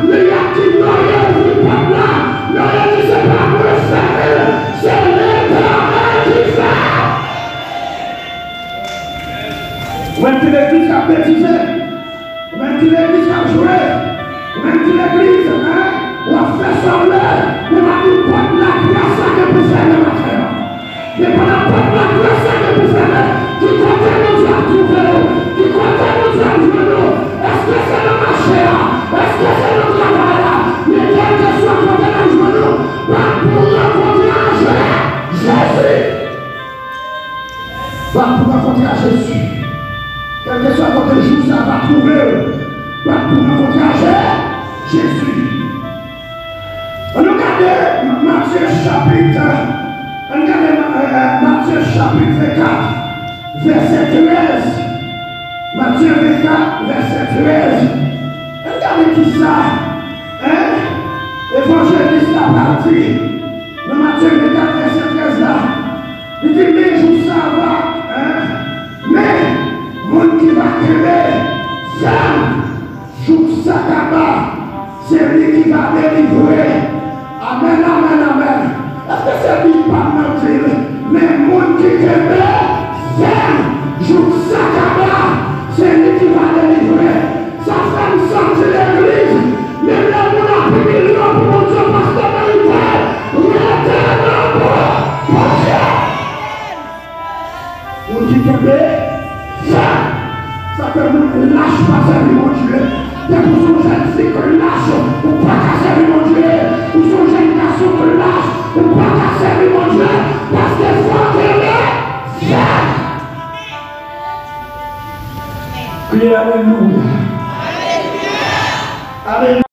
les actifs loyaux du peuple là, loyaux qui se pas pour le servir, c'est l'Éternel qui fait. Même si l'église a bêtisé, même si l'église a joué, même si l'église, on a fait sembler, on a dit pas de la grâce que vous faites le matin. Mais pendant pas de la grâce que vous faites, qui compte nous à trouver, qui compte nous à jouer, est-ce que c'est le marché là? Est-ce que c'est le travail là? Mais quel que soit côté de jouer, pas pour rencontrer Jésus. Pas pour rencontrer Jésus. Quel que soit votre jour, ça va trouver. Pas pour rencontrer Jésus. On regarde Matthieu chapitre 4, verset 13. Matthieu 24, verset 13. Regardez qui ça. Évangéliste a parti. Dans Matthieu 24, verset 13 là. Il dit, mais je ça va. Mais, mon qui va créer, femme, joue ça là-bas. C'est lui qui va délivrer. Amen, amen, amen. Est-ce que c'est lui pas mentir? Mais mon qui créer, femme, joue ça là-bas. C'est lui qui va délivrer. Ça fait me sentir l'église. Mais là, on a pris million pour mon Dieu, pasteur militaire. L'éternel pour Dieu. On dit que ça fait nous lâche pas servir mon Dieu. Des pour son jeune fille que lâche, ou pas qu'à servir mon Dieu. Ou son jeune garçon que lâche, ou pas qu'à servir mon Dieu. Parce qu'il faut qu'il est fier. Alléluia. Alléluia.